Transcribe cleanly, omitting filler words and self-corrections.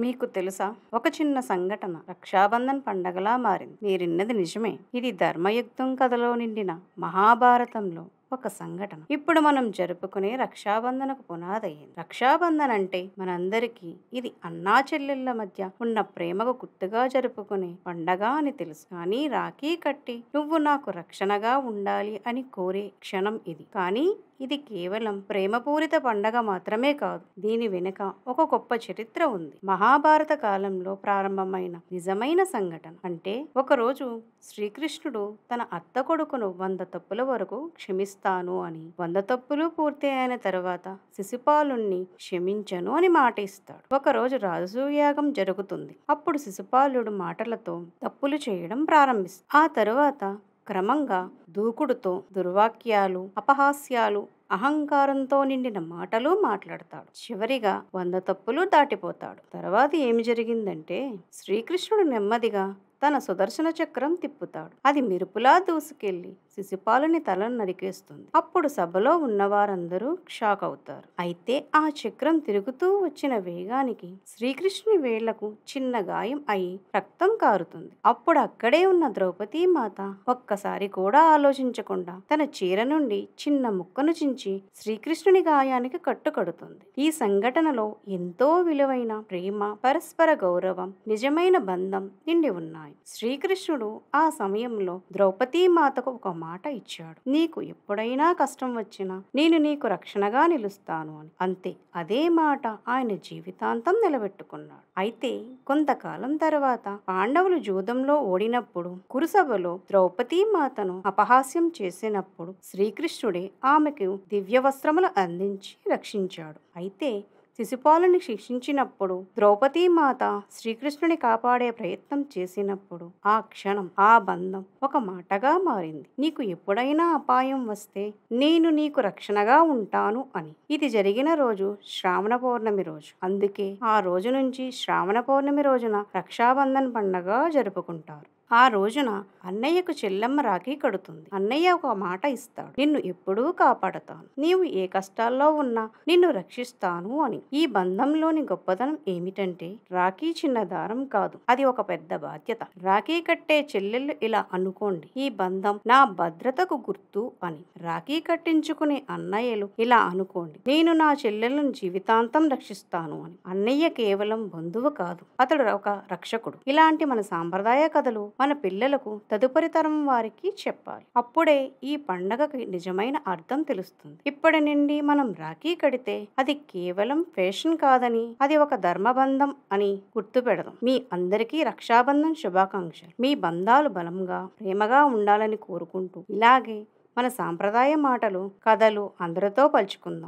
మీకు తెలుసా? ఒక చిన్న సంఘటన రక్షాబంధన్ పండగలా మారింది. మీరిన్నది నిజమే. ఇది ధర్మయుద్ధం కథలో నిండిన మహాభారతంలో ఒక సంఘటన. ఇప్పుడు మనం జరుపుకునే రక్షాబంధనకు పునాదయ్యింది. రక్షాబంధన్ అంటే మనందరికీ ఇది అన్నా చెల్లెళ్ళ మధ్య ఉన్న ప్రేమకు గుర్తుగా జరుపుకునే పండగ అని తెలుసు. కానీ రాఖీ కట్టి నువ్వు నాకు రక్షణగా ఉండాలి అని కోరే క్షణం ఇది. కానీ ఇది కేవలం ప్రేమపూరిత పండగ మాత్రమే కాదు. దీని వెనుక ఒక గొప్ప చరిత్ర ఉంది. మహాభారత కాలంలో ప్రారంభమైన నిజమైన సంఘటన. అంటే ఒకరోజు శ్రీకృష్ణుడు తన అత్త కొడుకును 100 తప్పుల వరకు క్షమిస్తాను అని, 100 తప్పులు పూర్తి అయిన తర్వాత శిశుపాలుణ్ణి క్షమించను అని మాట ఇస్తాడు. ఒకరోజు రాజసూయాగం జరుగుతుంది. అప్పుడు శిశుపాలుడు మాటలతో తప్పులు చేయడం ప్రారంభిస్తాడు. ఆ తరువాత క్రమంగా దూకుడుతో దుర్వాక్యాలు, అపహాస్యాలు, అహంకారంతో నిండిన మాటలు మాట్లాడతాడు. చివరిగా 100 తప్పులు దాటిపోతాడు. తర్వాత ఏమి జరిగిందంటే శ్రీకృష్ణుడు నెమ్మదిగా తన సుదర్శన చక్రం తిప్పుతాడు. అది మెరుపులా దూసుకెళ్లి శిశుపాలుని తలను నరికేస్తుంది. అప్పుడు సభలో ఉన్నవారందరూ షాక్ అవుతారు. అయితే ఆ చక్రం తిరుగుతూ వచ్చిన వేగానికి శ్రీకృష్ణుని వేళ్లకు చిన్న గాయం అయి రక్తం కారుతుంది. అప్పుడు అక్కడే ఉన్న ద్రౌపదీమాత ఒక్కసారి కూడా ఆలోచించకుండా తన చీర నుండి చిన్న ముక్కను చించి శ్రీకృష్ణుని గాయానికి కట్టుకడుతుంది. ఈ సంఘటనలో ఎంతో విలువైన ప్రేమ, పరస్పర గౌరవం, నిజమైన బంధం నిండి ఉన్నాయి. శ్రీకృష్ణుడు ఆ సమయంలో ద్రౌపదీమాతకు ఒక మాట ఇచ్చాడు. నీకు ఎప్పుడైనా కష్టం వచ్చినా నేను నీకు రక్షణగా నిలుస్తాను అని. అంతే, అదే మాట ఆయన జీవితాంతం నిలబెట్టుకున్నాడు. అయితే కొంతకాలం తర్వాత పాండవులు జూదంలో ఓడినప్పుడు కురుసభలో ద్రౌపదీమాతను అపహాస్యం చేసినప్పుడు శ్రీకృష్ణుడే ఆమెకు దివ్య వస్త్రములు అందించి రక్షించాడు. అయితే శిశుపాలుని శిక్షించినప్పుడు ద్రౌపదీమాత శ్రీకృష్ణుని కాపాడే ప్రయత్నం చేసినప్పుడు ఆ క్షణం, ఆ బంధం ఒక మాటగా మారింది. నీకు ఎప్పుడైనా అపాయం వస్తే నేను నీకు రక్షణగా ఉంటాను అని. ఇది జరిగిన రోజు శ్రావణ పౌర్ణమి రోజు. అందుకే ఆ రోజు నుంచి శ్రావణ పౌర్ణమి రోజున రక్షాబంధన్ పండగ జరుపుకుంటారు. ఆ రోజున అన్నయ్యకు చెల్లెమ్మ రాఖీ కడుతుంది. అన్నయ్య ఒక మాట ఇస్తాడు, నిన్ను ఎప్పుడూ కాపాడతాను, నీవు ఏ కష్టాల్లో ఉన్నా నిన్ను రక్షిస్తాను అని. ఈ బంధంలోని గొప్పతనం ఏమిటంటే రాఖీ చిన్న దారం కాదు, అది ఒక పెద్ద బాధ్యత. రాఖీ కట్టే చెల్లెళ్ళు ఇలా అనుకోండి, ఈ బంధం నా భద్రతకు గుర్తు అని. రాఖీ కట్టించుకునే అన్నయ్యలు ఇలా అనుకోండి, నేను నా చెల్లెలను జీవితాంతం రక్షిస్తాను అని. అన్నయ్య కేవలం బంధువు కాదు, అతడు ఒక రక్షకుడు. ఇలాంటి మన సాంప్రదాయ కథలు మన పిల్లలకు తదుపరి తరం వారికి చెప్పాలి. అప్పుడే ఈ పండగకి నిజమైన అర్థం తెలుస్తుంది. ఇప్పటి నుండి మనం రాఖీ కడితే అది కేవలం ఫ్యాషన్ కాదని, అది ఒక ధర్మబంధం అని గుర్తు పెడదాం. మీ అందరికీ రక్షాబంధన్ శుభాకాంక్షలు. మీ బంధాలు బలంగా, ప్రేమగా ఉండాలని కోరుకుంటూ ఇలాగే మన సాంప్రదాయ మాటలు, కథలు అందరితో పంచుకుందాం.